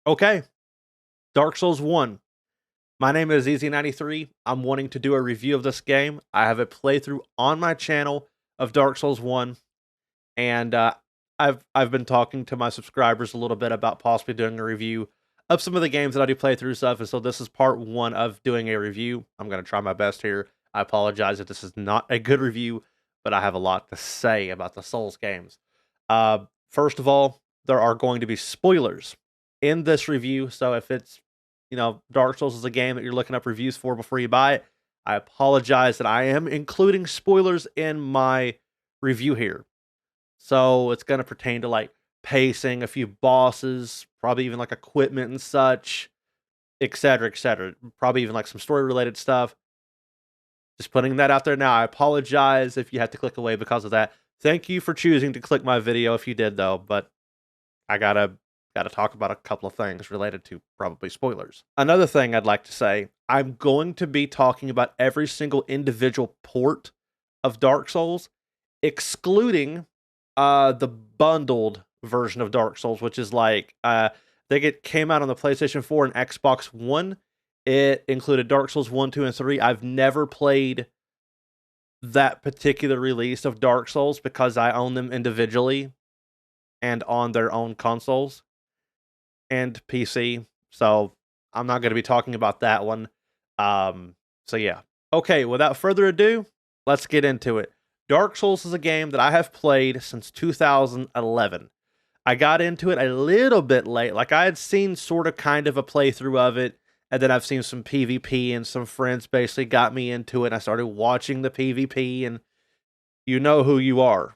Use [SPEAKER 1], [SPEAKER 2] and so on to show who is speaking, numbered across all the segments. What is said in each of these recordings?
[SPEAKER 1] Okay, Dark Souls 1. My name is Easy93. I'm wanting to do a review of this game. I have a playthrough on my channel of Dark Souls 1, and I've been talking to my subscribers a little bit about possibly doing a review of some of the games that I do playthroughs of, and so this is part 1 of doing a review. I'm going to try my best here. I apologize if this is not a good review, but I have a lot to say about the Souls games. First of all, there are going to be spoilers in this review, so if it's, Dark Souls is a game that you're looking up reviews for before you buy it, I apologize that I am including spoilers in my review here. So it's going to pertain to like pacing, a few bosses, probably even like equipment and such, etc., etc. Probably even like some story related stuff. Just putting that out there now. I apologize if you had to click away because of that. Thank you for choosing to click my video if you did though, but I gotta talk about a couple of things related to probably spoilers. Another thing I'd like to say, I'm going to be talking about every single individual port of Dark Souls, excluding the bundled version of Dark Souls, which is like I think it came out on the PlayStation 4 and Xbox One. It included Dark Souls 1, 2, and 3. I've never played that particular release of Dark Souls because I own them individually and on their own consoles and PC. So I'm not going to be talking about that one. So yeah. Okay, without further ado, let's get into it. Dark Souls is a game that I have played since 2011. I got into it a little bit late. Like I had seen sort of kind of a playthrough of it, and then I've seen some PvP, and some friends basically got me into it. And I started watching the PvP, and you know who you are.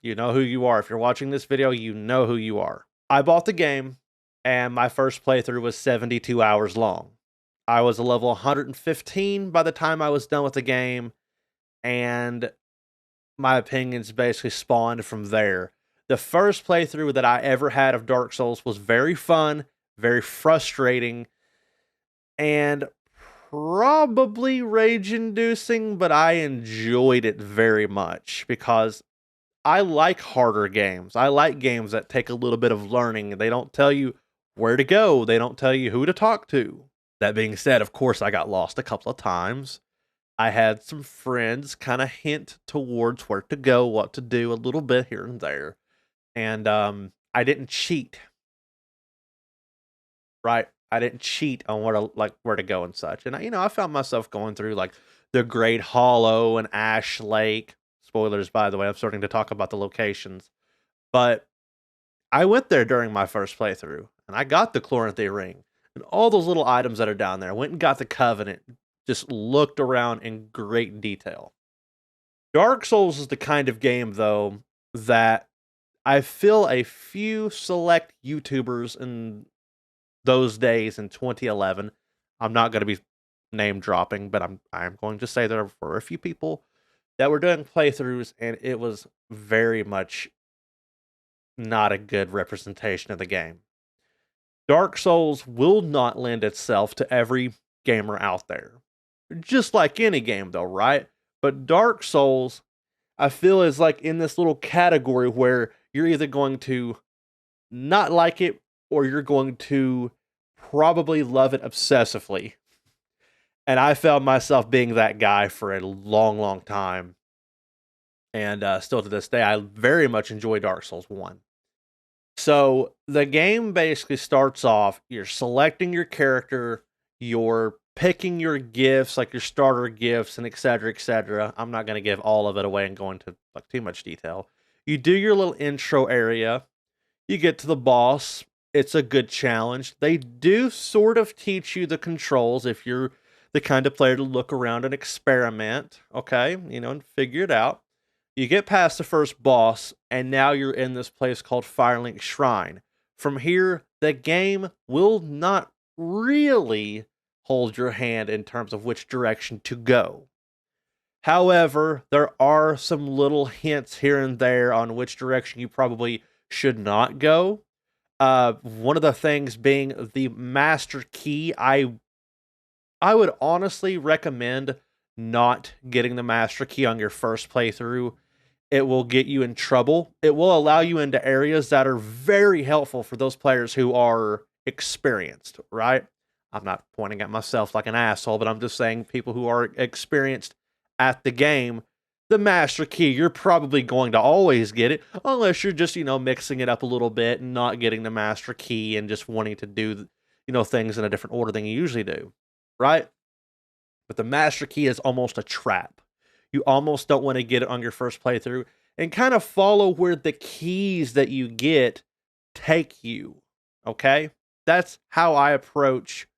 [SPEAKER 1] You know who you are. If you're watching this video, you know who you are. I bought the game, and my first playthrough was 72 hours long. I was a level 115 by the time I was done with the game, and my opinions basically spawned from there. The first playthrough that I ever had of Dark Souls was very fun, very frustrating, and probably rage-inducing, but I enjoyed it very much because I like harder games. I like games that take a little bit of learning. They don't tell you where to go. They don't tell you who to talk to. That being said, of course, I got lost a couple of times. I had some friends kind of hint towards where to go, what to do a little bit here and there. And I didn't cheat. Right? I didn't cheat on where to go and such. And I found myself going through like the Great Hollow and Ash Lake. Spoilers, by the way, I'm starting to talk about the locations. But I went there during my first playthrough, and I got the Chloranthy ring and all those little items that are down there. I went and got the Covenant, just looked around in great detail. Dark Souls is the kind of game, though, that I feel a few select YouTubers in those days in 2011, I'm not going to be name dropping, but I'm going to say there were a few people that were doing playthroughs, and it was very much not a good representation of the game. Dark Souls will not lend itself to every gamer out there. Just like any game though, right? But Dark Souls, I feel, is like in this little category where you're either going to not like it or you're going to probably love it obsessively. And I found myself being that guy for a long, long time. And still to this day, I very much enjoy Dark Souls 1. So the game basically starts off, you're selecting your character, you're picking your gifts, like your starter gifts, and etc., etc. I'm not going to give all of it away and go into like too much detail. You do your little intro area, you get to the boss. It's a good challenge. They do sort of teach you the controls if you're the kind of player to look around and experiment, okay, and figure it out. You get past the first boss, and now you're in this place called Firelink Shrine. From here, the game will not really hold your hand in terms of which direction to go. However, there are some little hints here and there on which direction you probably should not go. One of the things being the master key. I would honestly recommend not getting the master key on your first playthrough. It will get you in trouble. It will allow you into areas that are very helpful for those players who are experienced, right? I'm not pointing at myself like an asshole, but I'm just saying people who are experienced at the game, the master key, you're probably going to always get it, unless you're just, mixing it up a little bit and not getting the master key and just wanting to do, things in a different order than you usually do, right? But the master key is almost a trap. You almost don't want to get it on your first playthrough and kind of follow where the keys that you get take you. Okay? That's how I approach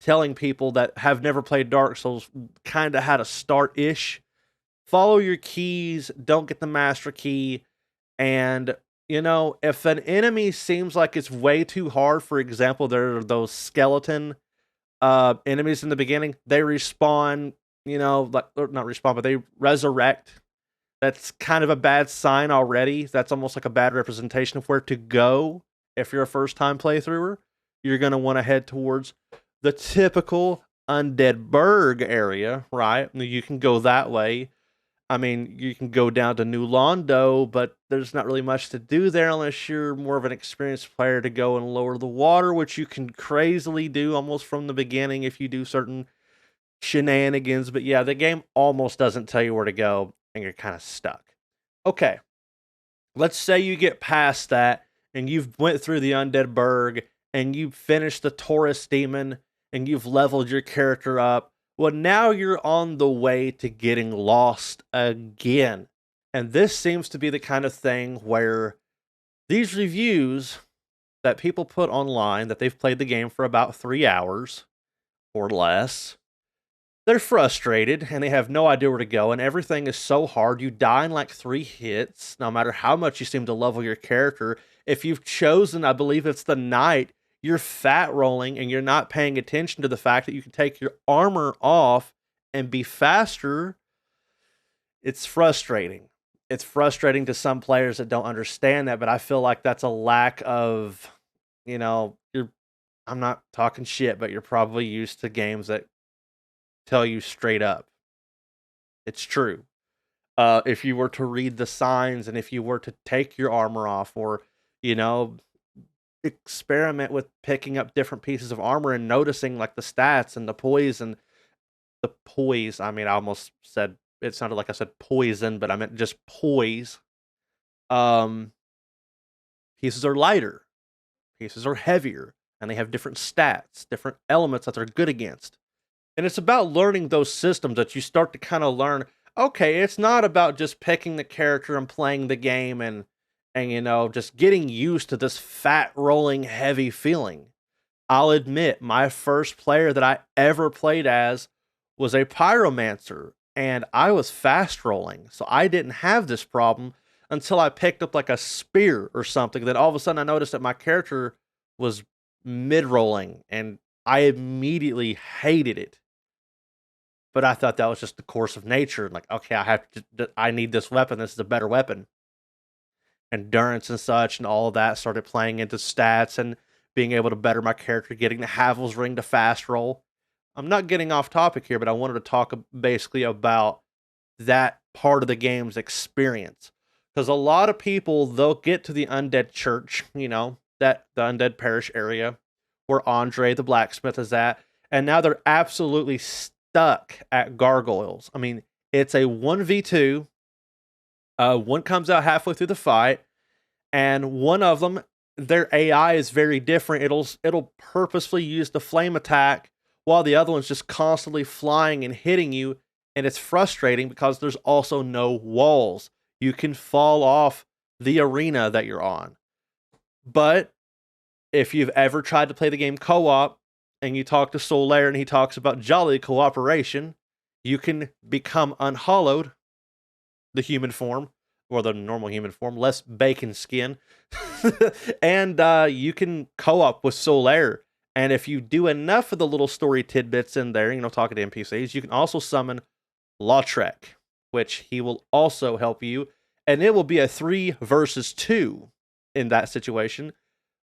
[SPEAKER 1] telling people that have never played Dark Souls kind of how to start ish. Follow your keys, don't get the master key, and if an enemy seems like it's way too hard, for example, there are those skeleton enemies in the beginning, they respawn, like, or not respawn, but they resurrect. That's kind of a bad sign already. That's almost like a bad representation of where to go if you're a first time playthrougher. You're going to want to head towards the typical Undead Burg area, right? You can go that way. I mean, you can go down to New Londo, but there's not really much to do there unless you're more of an experienced player to go and lower the water, which you can crazily do almost from the beginning if you do certain shenanigans. But yeah, the game almost doesn't tell you where to go, and you're kind of stuck. Okay, let's say you get past that, and you've went through the Undead Burg, and you've finished the Taurus Demon, and you've leveled your character up. Well, now you're on the way to getting lost again. And this seems to be the kind of thing where these reviews that people put online that they've played the game for about 3 hours or less, they're frustrated and they have no idea where to go, and everything is so hard. You die in like 3 hits, no matter how much you seem to level your character. If you've chosen, I believe it's the knight, you're fat rolling and you're not paying attention to the fact that you can take your armor off and be faster. It's frustrating. It's frustrating to some players that don't understand that, but I feel like that's a lack of, I'm not talking shit, but you're probably used to games that tell you straight up. It's true. If you were to read the signs and if you were to take your armor off or, experiment with picking up different pieces of armor and noticing like the stats and the poise and the poise. I mean, I almost said, it sounded like I said poison, but I meant just poise. Pieces are lighter, pieces are heavier, and they have different stats, different elements that they're good against. And it's about learning those systems that you start to kind of learn, okay, it's not about just picking the character and playing the game and just getting used to this fat rolling heavy feeling. I'll admit, my first player that I ever played as was a pyromancer, and I was fast rolling, so I didn't have this problem until I picked up like a spear or something. Then all of a sudden I noticed that my character was mid rolling, and I immediately hated it. But I thought that was just the course of nature. Like, okay, I need this weapon. This is a better weapon. Endurance and such and all of that started playing into stats and being able to better my character, getting the Havel's Ring to fast roll. I'm not getting off topic here, but I wanted to talk basically about that part of the game's experience. Because a lot of people, they'll get to the Undead Church, that the Undead Parish area where Andre the blacksmith is at, and now they're absolutely stuck at gargoyles. I mean, it's a 1v2. One comes out halfway through the fight, and one of them, their AI is very different. It'll purposefully use the flame attack while the other one's just constantly flying and hitting you, and it's frustrating because there's also no walls. You can fall off the arena that you're on. But if you've ever tried to play the game co-op and you talk to Solaire and he talks about jolly cooperation, you can become unhollowed, the human form, or the normal human form, less bacon skin, and you can co-op with Solaire. And if you do enough of the little story tidbits in there, talking to NPCs, you can also summon Lautrec, which he will also help you, and it will be a 3 versus 2 in that situation.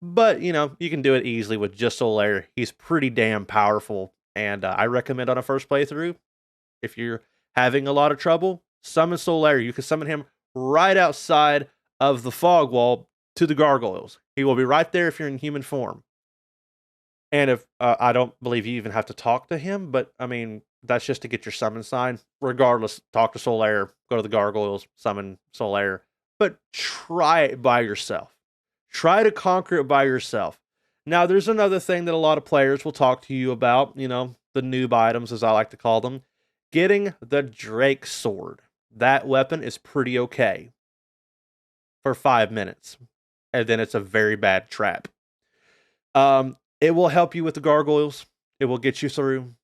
[SPEAKER 1] But, you can do it easily with just Solaire. He's pretty damn powerful, and I recommend on a first playthrough, if you're having a lot of trouble, summon Solaire. You can summon him right outside of the fog wall to the gargoyles. He will be right there if you're in human form. And if I don't believe you even have to talk to him, but I mean, that's just to get your summon sign. Regardless, talk to Solaire, go to the gargoyles, summon Solaire, but try it by yourself. Try to conquer it by yourself. Now, there's another thing that a lot of players will talk to you about, the noob items, as I like to call them. Getting the Drake Sword. That weapon is pretty okay for 5 minutes, and then it's a very bad trap. It will help you with the gargoyles. It will get you through,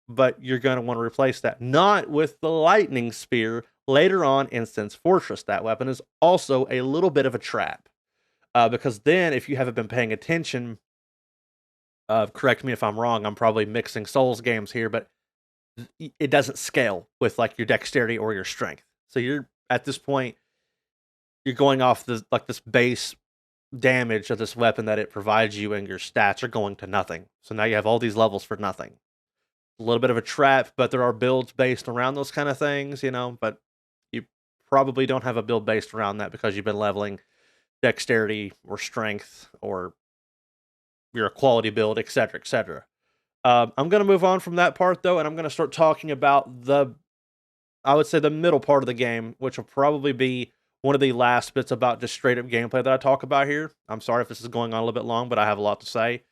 [SPEAKER 1] but you're going to want to replace that. Not with the lightning spear later on in Sense Fortress. That weapon is also a little bit of a trap. Because then, if you haven't been paying attention, correct me if I'm wrong, I'm probably mixing Souls games here, but it doesn't scale with like your dexterity or your strength. So you're at this point, you're going off this base damage of this weapon that it provides you, and your stats are going to nothing. So now you have all these levels for nothing. A little bit of a trap, but there are builds based around those kind of things, but you probably don't have a build based around that because you've been leveling dexterity or strength, or you're a quality build, etc., etc. I'm going to move on from that part, though, and I'm going to start talking about I would say the middle part of the game, which will probably be one of the last bits about just straight up gameplay that I talk about here. I'm sorry if this is going on a little bit long, but I have a lot to say.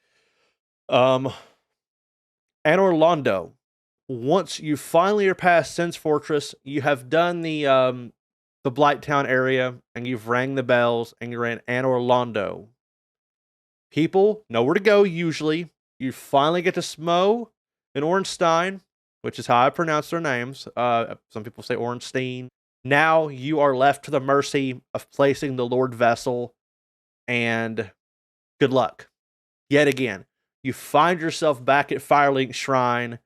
[SPEAKER 1] Anor Londo. Once you finally are past Sense Fortress, you have done the Blighttown area, and you've rang the bells, and you're in Anor Londo. People know where to go usually. You finally get to Smo and Ornstein, which is how I pronounce their names. Some people say Ornstein. Now you are left to the mercy of placing the Lord Vessel, and good luck. Yet again, you find yourself back at Firelink Shrine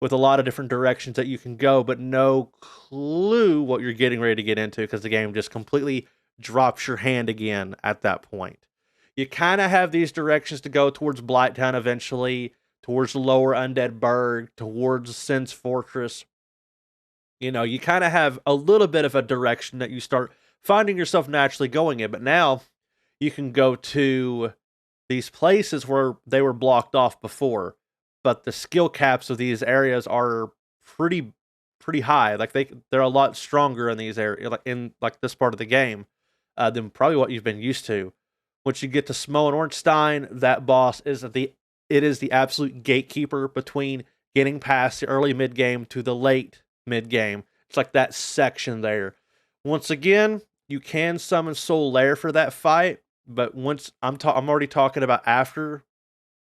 [SPEAKER 1] with a lot of different directions that you can go, but no clue what you're getting ready to get into because the game just completely drops your hand again at that point. You kind of have these directions to go towards Blighttown eventually, towards the Lower Undead Burg, towards Sense Fortress. You kind of have a little bit of a direction that you start finding yourself naturally going in, but now you can go to these places where they were blocked off before, but the skill caps of these areas are pretty high. Like they're a lot stronger in these areas, like in this part of the game, than probably what you've been used to. Once you get to Smo and Ornstein, that boss is the absolute gatekeeper between getting past the early mid game to the late mid game. It's like that section there. Once again, you can summon Solaire for that fight, but once I'm already talking about after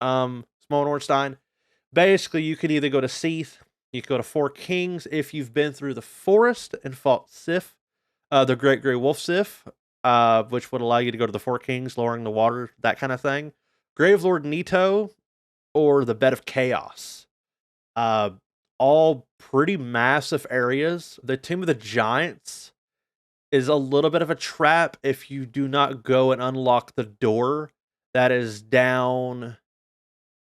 [SPEAKER 1] Smo and Ornstein. Basically, you could either go to Seath, you could go to Four Kings if you've been through the forest and fought Sif, the Great Grey Wolf Sif, which would allow you to go to the Four Kings, lowering the water, that kind of thing. Gravelord Nito, or the Bed of Chaos. All pretty massive areas. The Tomb of the Giants is a little bit of a trap if you do not go and unlock the door that is down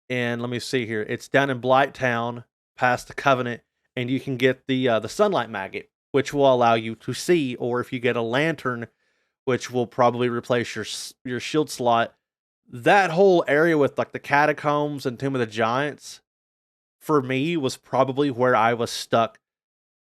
[SPEAKER 1] in, let me see here, it's down in Blighttown, past the Covenant, and you can get the Sunlight Maggot, which will allow you to see, or if you get a lantern, which will probably replace your shield slot. That whole area with like the catacombs and Tomb of the Giants, for me, was probably where I was stuck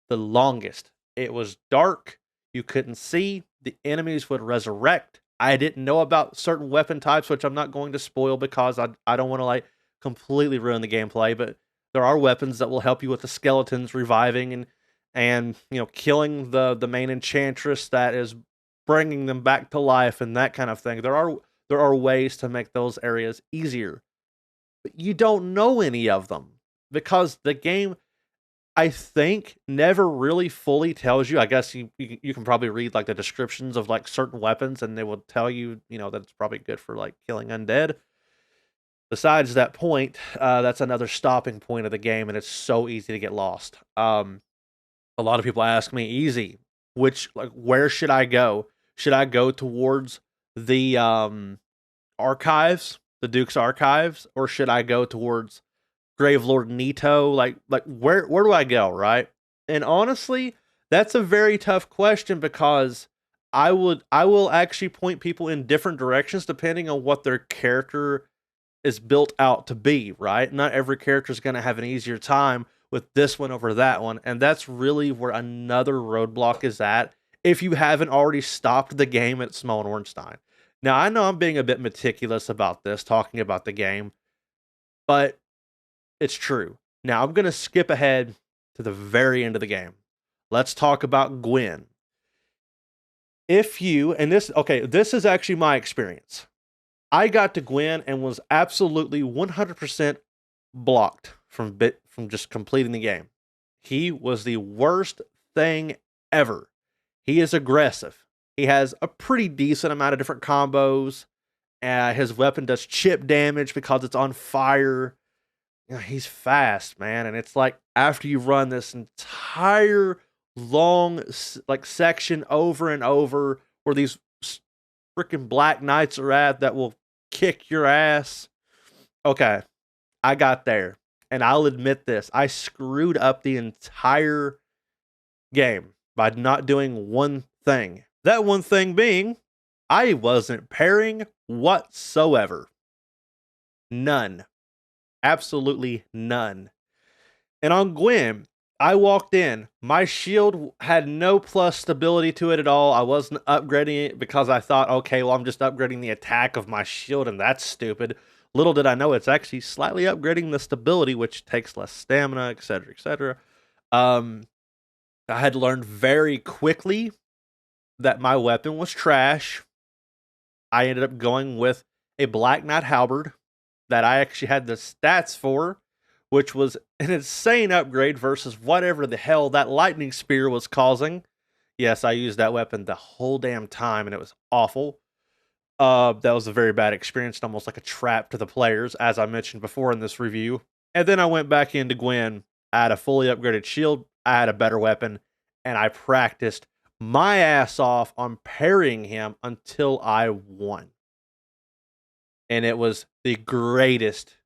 [SPEAKER 1] the longest. It was dark, you couldn't see, the enemies would resurrect. I didn't know about certain weapon types, which I'm not going to spoil because I don't want to completely ruin the gameplay, but there are weapons that will help you with the skeletons reviving and killing the main enchantress that is bringing them back to life and that kind of thing. There are ways to make those areas easier, but you don't know any of them because the game, I think, never really fully tells you. I guess you can probably read the descriptions of certain weapons, and they will tell you that it's probably good for killing undead. Besides that point, that's another stopping point of the game, and it's so easy to get lost. A lot of people ask me, easy, where should I go? Should I go towards the archives, the Duke's archives, or should I go towards Gravelord Nito? Where do I go, right? And honestly, that's a very tough question because I will actually point people in different directions depending on what their character is built out to be, right? Not every character is going to have an easier time with this one over that one. And that's really where another roadblock is at if you haven't already stopped the game at Small and Ornstein. Now, I know I'm being a bit meticulous about this, talking about the game, but it's true. Now, I'm going to skip ahead to the very end of the game. Let's talk about Gwen. If you, and this, okay, this is actually my experience. I got to Gwen and was absolutely 100% blocked from just completing the game. He was the worst thing ever. He is aggressive. He has a pretty decent amount of different combos. His weapon does chip damage because it's on fire. You know, he's fast, man. And it's like after you run this entire long like section over and over where these freaking Black Knights are at that will kick your ass. Okay, I got there. And I'll admit this. I screwed up the entire game by not doing one thing. That one thing being, I wasn't parrying whatsoever. None. Absolutely none. And on Gwen, I walked in. My shield had no plus stability to it at all. I wasn't upgrading it because I thought, okay, well, I'm just upgrading the attack of my shield, and that's stupid. Little did I know it's actually slightly upgrading the stability, which takes less stamina, etc., etc. I had learned very quickly that my weapon was trash. I ended up going with a Black Knight halberd that I actually had the stats for, which was an insane upgrade versus whatever the hell that lightning spear was causing. Yes, I used that weapon the whole damn time, and it was awful. That was a very bad experience, almost like a trap to the players, as I mentioned before in this review. And then I went back into Gwen. I had a fully upgraded shield. I had a better weapon, and I practiced my ass off on parrying him until I won. And it was the greatest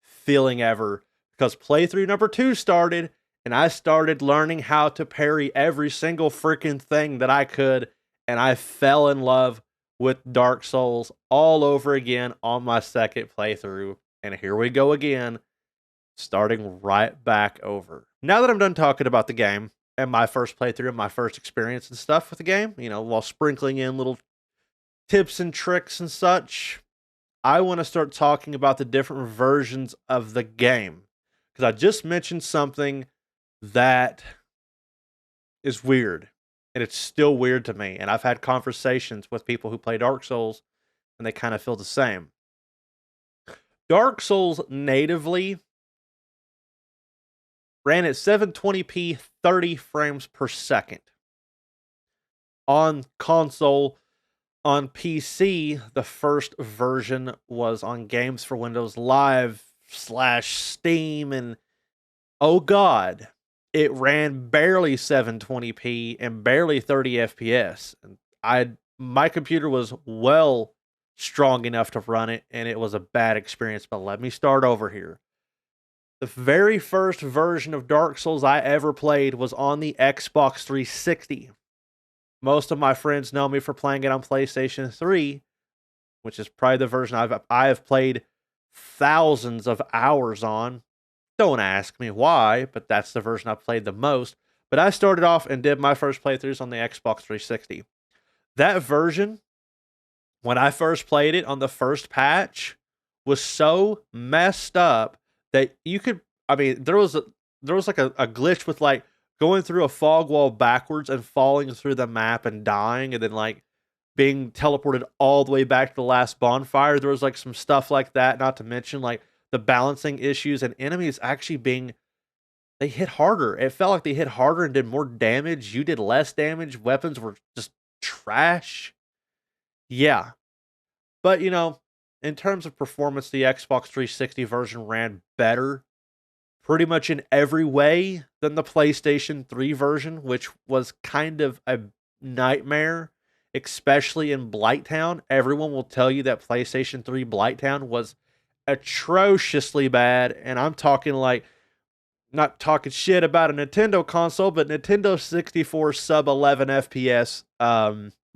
[SPEAKER 1] feeling ever because playthrough number 2 started, and I started learning how to parry every single freaking thing that I could, and I fell in love with Dark Souls all over again on my second playthrough. And here we go again, starting right back over. Now that I'm done talking about the game and my first playthrough and my first experience and stuff with the game, you know, while sprinkling in little tips and tricks and such, I want to start talking about the different versions of the game. Because I just mentioned something that is weird. And it's still weird to me. And I've had conversations with people who play Dark Souls, and they kind of feel the same. Dark Souls natively ran at 720p 30 frames per second. On console, on PC, the first version was on Games for Windows Live / Steam, and oh god, it ran barely 720p and barely 30 FPS. My computer was well strong enough to run it, and it was a bad experience. But let me start over here. The very first version of Dark Souls I ever played was on the Xbox 360. Most of my friends know me for playing it on PlayStation 3, which is probably the version I have played thousands of hours on. Don't ask me why, but that's the version I played the most. But I started off and did my first playthroughs on the Xbox 360. That version, when I first played it on the first patch, was so messed up that you could, I mean, there was like a glitch with like going through a fog wall backwards and falling through the map and dying, and then like being teleported all the way back to the last bonfire. There was like some stuff like that, not to mention like the balancing issues and enemies actually they hit harder. It felt like they hit harder and did more damage. You did less damage. Weapons were just trash. Yeah. But, you know, in terms of performance, the Xbox 360 version ran better pretty much in every way than the PlayStation 3 version, which was kind of a nightmare, especially in Blighttown. Everyone will tell you that PlayStation 3 Blighttown was atrociously bad, and I'm talking like, not talking shit about a Nintendo console, but Nintendo 64 sub 11 FPS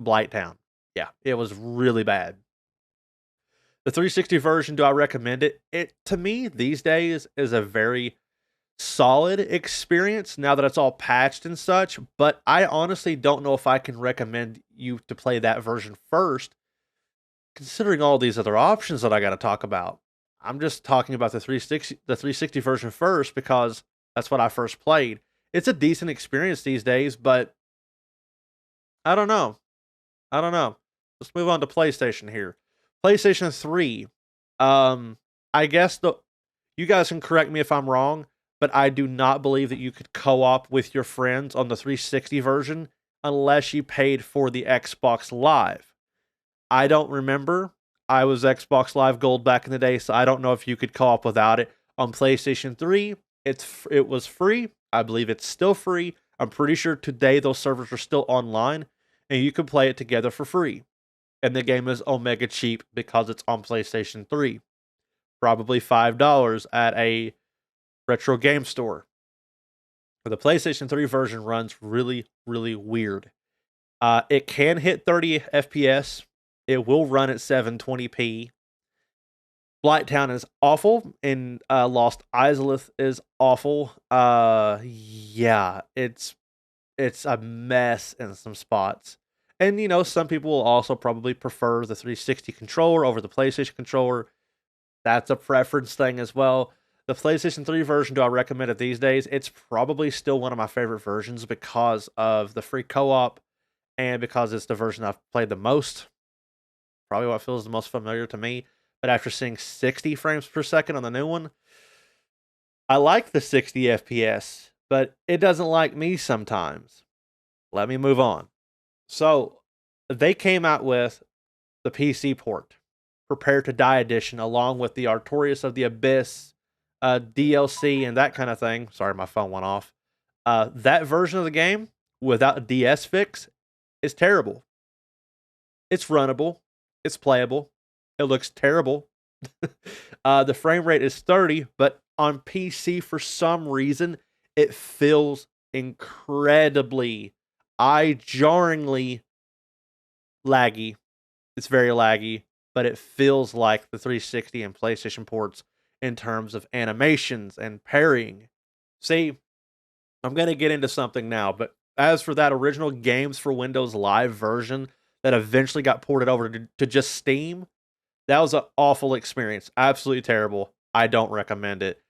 [SPEAKER 1] Blighttown. Yeah, it was really bad. The 360 version, do I recommend it? It, to me, these days is a very solid experience now that it's all patched and such, but I honestly don't know if I can recommend you to play that version first, considering all these other options that I got to talk about. I'm just talking about the 360 version first because that's what I first played. It's a decent experience these days, but I don't know. I don't know. Let's move on to PlayStation here. PlayStation 3. Um, I guess you guys can correct me if I'm wrong, but I do not believe that you could co-op with your friends on the 360 version unless you paid for the Xbox Live. I don't remember. I was Xbox Live Gold back in the day, so I don't know if you could co-op without it. On PlayStation 3, it was free. I believe it's still free. I'm pretty sure today those servers are still online, and you can play it together for free. And the game is omega cheap because it's on PlayStation 3. Probably $5 at a retro game store. But the PlayStation 3 version runs really, really weird. It can hit 30 FPS. It will run at 720p. Blighttown is awful, and Lost Izalith is awful. Yeah, it's a mess in some spots. And you know, some people will also probably prefer the 360 controller over the PlayStation controller. That's a preference thing as well. The PlayStation 3 version, do I recommend it these days? It's probably still one of my favorite versions because of the free co-op and because it's the version I've played the most. Probably what feels the most familiar to me. But after seeing 60 frames per second on the new one, I like the 60 FPS, but it doesn't like me sometimes. Let me move on. So, they came out with the PC port, Prepare to Die edition, along with the Artorias of the Abyss DLC and that kind of thing. Sorry, my phone went off. That version of the game without a DS fix is terrible. It's runnable. It's playable. It looks terrible. The frame rate is 30, but on PC, for some reason, it feels incredibly, eye-jarringly laggy. It's very laggy, but it feels like the 360 and PlayStation ports in terms of animations and parrying. See, I'm going to get into something now, but as for that original Games for Windows Live version that eventually got ported over to just Steam, that was an awful experience. Absolutely terrible. I don't recommend it.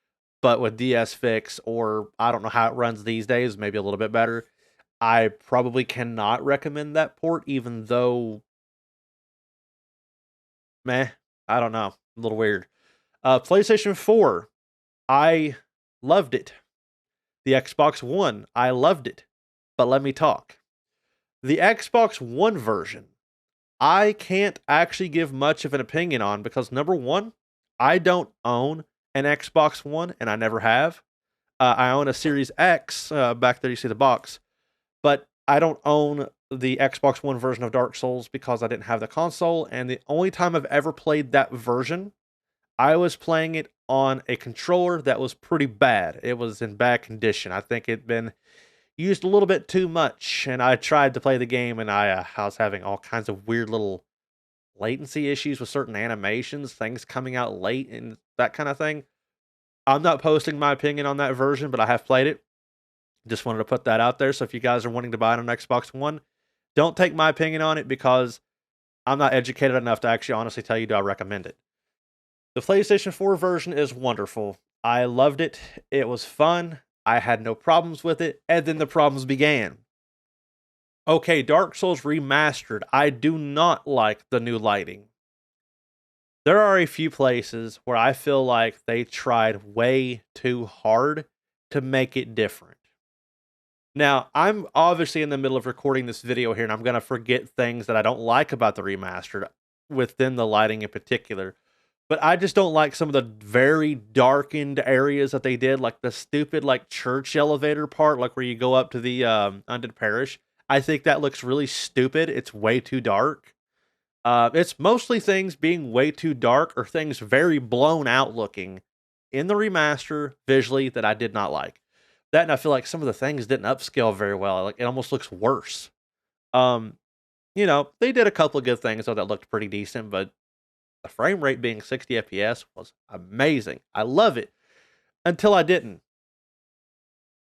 [SPEAKER 1] But with DS Fix, or I don't know how it runs these days, maybe a little bit better, I probably cannot recommend that port, even though, meh, I don't know. A little weird. PlayStation 4, I loved it. The Xbox One, I loved it. But let me talk. The Xbox One version, I can't actually give much of an opinion on because number one, I don't own an Xbox One and I never have. I own a Series X. Back there, you see the box, but I don't own the Xbox One version of Dark Souls because I didn't have the console. And the only time I've ever played that version, I was playing it on a controller that was pretty bad. It was in bad condition. I think it'd been used a little bit too much, and I tried to play the game, and I was having all kinds of weird little latency issues with certain animations, things coming out late, and that kind of thing. I'm not posting my opinion on that version, but I have played it. Just wanted to put that out there. So if you guys are wanting to buy it on Xbox One, don't take my opinion on it because I'm not educated enough to actually honestly tell you do I recommend it. The PlayStation 4 version is wonderful. I loved it. It was fun. I had no problems with it. And then the problems began. Okay, Dark Souls Remastered. I do not like the new lighting. There are a few places where I feel like they tried way too hard to make it different. Now, I'm obviously in the middle of recording this video here, and I'm going to forget things that I don't like about the Remastered, within the lighting in particular. But I just don't like some of the very darkened areas that they did, like the stupid like church elevator part, like where you go up to the Undead Parish. I think that looks really stupid. It's way too dark. It's mostly things being way too dark or things very blown out looking in the remaster visually that I did not like. That, and I feel like some of the things didn't upscale very well. Like it almost looks worse. You know, they did a couple of good things though that looked pretty decent, but the frame rate being 60 FPS was amazing. I love it until I didn't.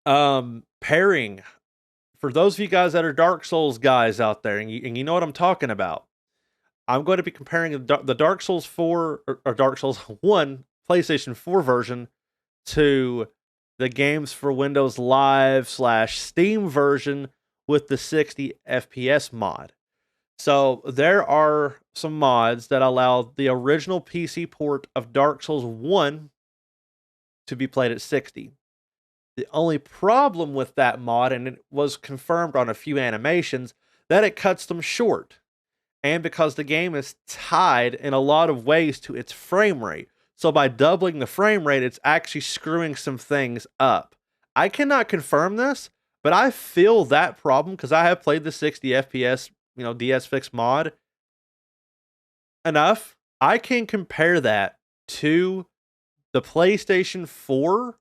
[SPEAKER 1] Pairing, for those of you guys that are Dark Souls guys out there, and you know what I'm talking about, I'm going to be comparing the Dark Souls 4 or Dark Souls 1 PlayStation 4 version to the games for Windows Live / Steam version with the 60 FPS mod. So there are some mods that allow the original PC port of Dark Souls 1 to be played at 60. The only problem with that mod, and it was confirmed on a few animations, that it cuts them short. And because the game is tied in a lot of ways to its frame rate. So by doubling the frame rate, it's actually screwing some things up. I cannot confirm this, but I feel that problem because I have played the 60 FPS, DS Fix mod enough. I can compare that to the PlayStation 4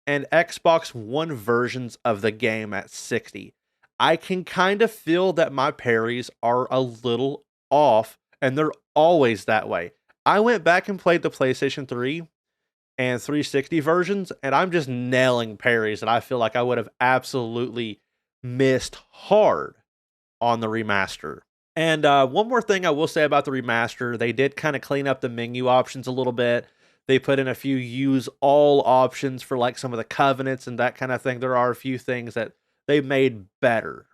[SPEAKER 1] and Xbox One versions of the game at 60. I can kind of feel that my parries are a little off, and they're always that way. I went back and played the PlayStation 3 and 360 versions, and I'm just nailing parries that I feel like I would have absolutely missed hard on the remaster. And one more thing I will say about the remaster, they did kind of clean up the menu options a little bit. They put in a few use all options for like some of the covenants and that kind of thing. There are a few things that they made better.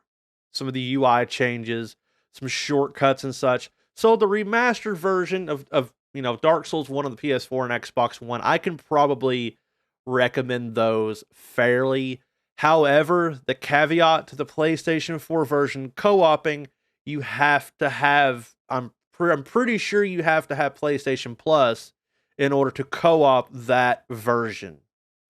[SPEAKER 1] Some of the UI changes, some shortcuts and such. So the remastered version of Dark Souls 1 on the PS4 and Xbox One, I can probably recommend those fairly. However, the caveat to the PlayStation 4 version co-oping, you have to have, I'm pretty sure you have to have PlayStation Plus in order to co-op that version.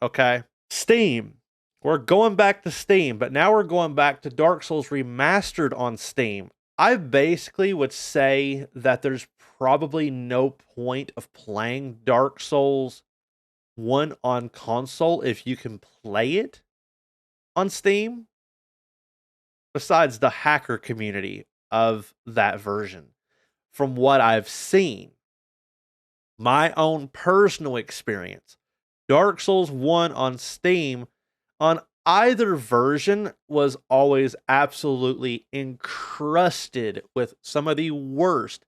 [SPEAKER 1] Okay? Steam. We're going back to Steam, but now we're going back to Dark Souls Remastered on Steam. I basically would say that there's probably no point of playing Dark Souls 1 on console if you can play it on Steam, besides the hacker community of that version. From what I've seen, my own personal experience, Dark Souls 1 on Steam on either version was always absolutely encrusted with some of the worst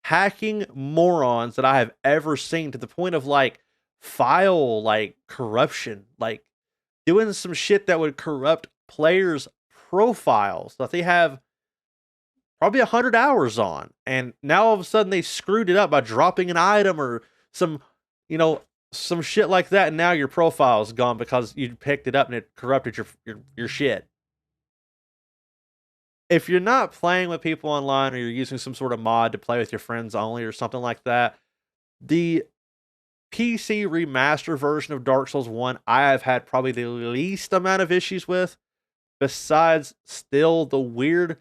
[SPEAKER 1] hacking morons that I have ever seen, to the point of like file like corruption, like doing some shit that would corrupt players' profiles that they have probably 100 hours on, and now all of a sudden they screwed it up by dropping an item or some, some shit like that, and now your profile is gone because you picked it up and it corrupted your shit. If you're not playing with people online, or you're using some sort of mod to play with your friends only or something like that, the PC remaster version of Dark Souls 1 I have had probably the least amount of issues with, besides still the weird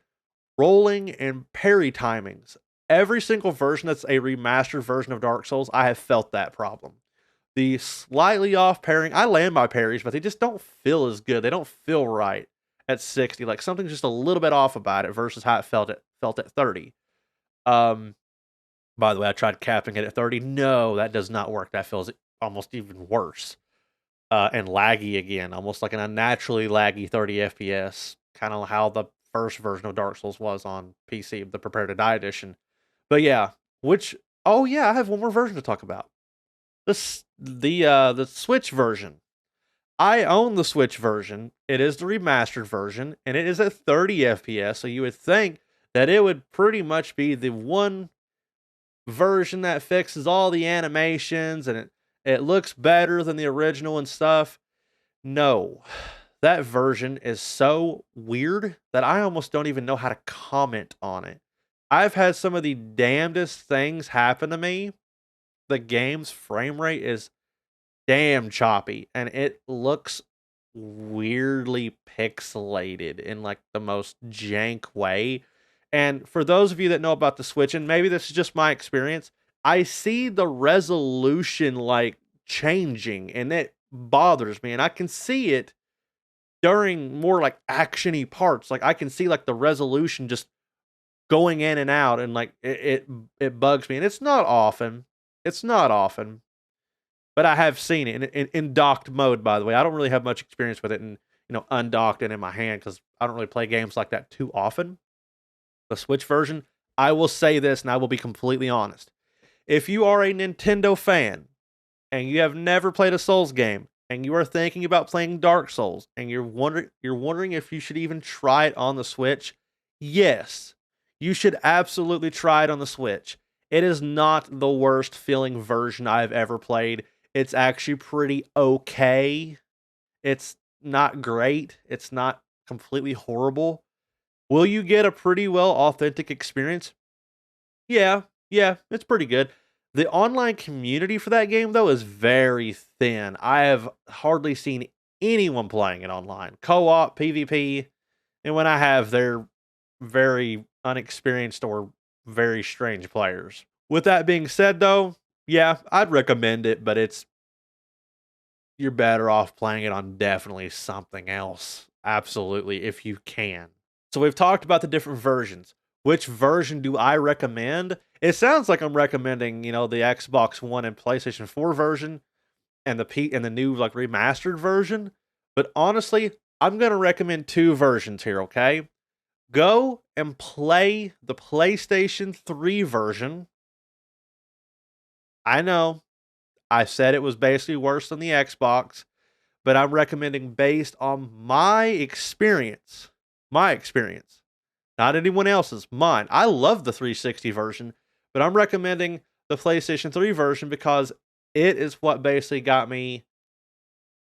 [SPEAKER 1] rolling and parry timings. Every single version that's a remastered version of Dark Souls, I have felt that problem. The slightly off parrying, I land my parries, but they just don't feel as good. They don't feel right at 60. Like something's just a little bit off about it versus how it felt at 30. By the way, I tried capping it at 30. No, that does not work. That feels almost even worse. And laggy again, almost like an unnaturally laggy 30 FPS. Kind of how the first version of Dark Souls was on PC, the Prepare to Die edition. But yeah, I have one more version to talk about. The Switch version. I own the Switch version. It is the remastered version, and it is at 30 FPS. So you would think that it would pretty much be the one version that fixes all the animations and it looks better than the original and stuff. No, that version is so weird that I almost don't even know how to comment on it. I've had some of the damnedest things happen to me. The game's frame rate is damn choppy, and it looks weirdly pixelated in like the most jank way. And for those of you that know about the Switch, and maybe this is just my experience, I see the resolution like changing, and it bothers me. And I can see it during more like actiony parts. Like I can see like the resolution just going in and out, and like it bugs me. And it's not often. It's not often, but I have seen it in docked mode. By the way, I don't really have much experience with it in undocked and in my hand because I don't really play games like that too often. The Switch version, I will say this, and I will be completely honest. If you are a Nintendo fan and you have never played a Souls game and you are thinking about playing Dark Souls and you're wondering if you should even try it on the Switch, yes, you should absolutely try it on the Switch. It is not the worst feeling version I've ever played. It's actually pretty okay. It's not great. It's not completely horrible. Will you get a pretty well authentic experience? Yeah, yeah, it's pretty good. The online community for that game, though, is very thin. I have hardly seen anyone playing it online. Co-op, PvP, and when I have, they're very unexperienced or very strange players. With that being said, though, yeah, I'd recommend it, but you're better off playing it on definitely something else. Absolutely, if you can. So we've talked about the different versions. Which version do I recommend? It sounds like I'm recommending, the Xbox One and PlayStation 4 version and the new like remastered version. But honestly, I'm gonna recommend two versions here, okay? Go and play the PlayStation 3 version. I know I said it was basically worse than the Xbox, but I'm recommending based on my experience. My experience. Not anyone else's, mine. I love the 360 version, but I'm recommending the PlayStation 3 version because it is what basically got me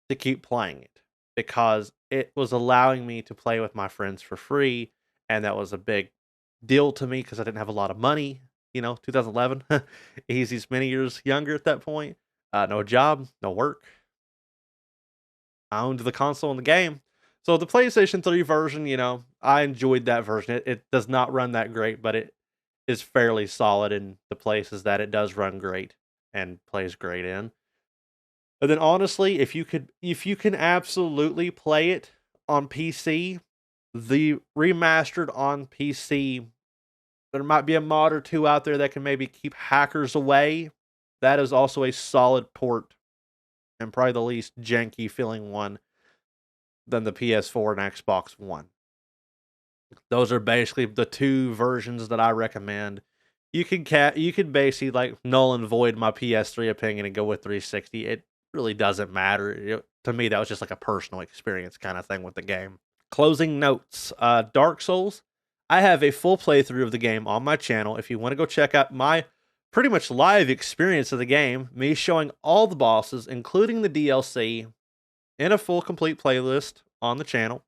[SPEAKER 1] to keep playing it. Because it was allowing me to play with my friends for free, and that was a big deal to me because I didn't have a lot of money. 2011. Easy's many years younger at that point. No job, no work. I owned the console and the game. So the PlayStation 3 version, I enjoyed that version. It does not run that great, but it is fairly solid in the places that it does run great and plays great in. And then honestly, if you can absolutely play it on PC, the remastered on PC, there might be a mod or two out there that can maybe keep hackers away. That is also a solid port and probably the least janky feeling one than the PS4 and Xbox One. Those are basically the two versions that I recommend. You can basically like null and void my PS3 opinion and go with 360. It really doesn't matter. To me, that was just like a personal experience kind of thing with the game. Closing notes. Dark Souls. I have a full playthrough of the game on my channel. If you want to go check out my pretty much live experience of the game, me showing all the bosses, including the DLC, in a full complete playlist on the channel.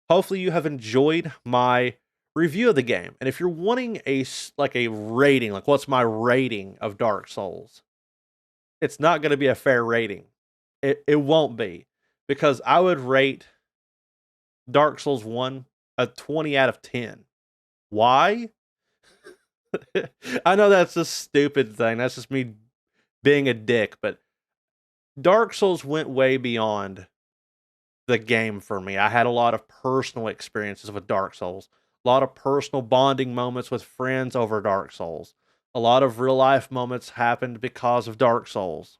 [SPEAKER 1] Hopefully you have enjoyed my review of the game. And if you're wanting a rating, like what's my rating of Dark Souls, it's not going to be a fair rating. It won't be, because I would rate Dark Souls 1 a 20 out of 10. Why? I know that's a stupid thing. That's just me being a dick, but Dark Souls went way beyond the game for me. I had a lot of personal experiences with Dark Souls, a lot of personal bonding moments with friends over Dark Souls. A lot of real life moments happened because of Dark Souls,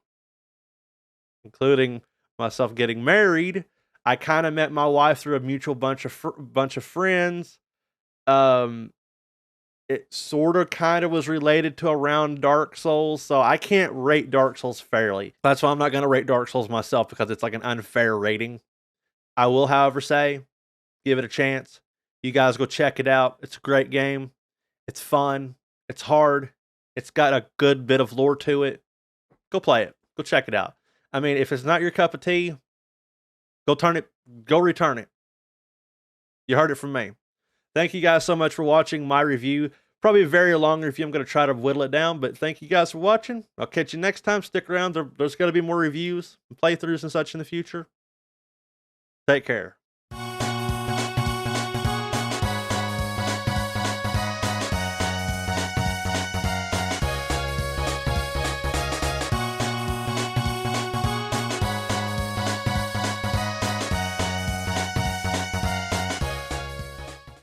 [SPEAKER 1] including myself getting married. I kind of met my wife through a mutual bunch of friends. It sort of kind of was related to around Dark Souls, so I can't rate Dark Souls fairly. That's why I'm not going to rate Dark Souls myself, because it's like an unfair rating. I will, however, say, give it a chance. You guys go check it out. It's a great game. It's fun. It's hard. It's got a good bit of lore to it. Go play it. Go check it out. I mean, if it's not your cup of tea, go return it. You heard it from me. Thank you guys so much for watching my review. Probably a very long review. I'm going to try to whittle it down, but thank you guys for watching. I'll catch you next time. Stick around. There's going to be more reviews and playthroughs and such in the future. Take care.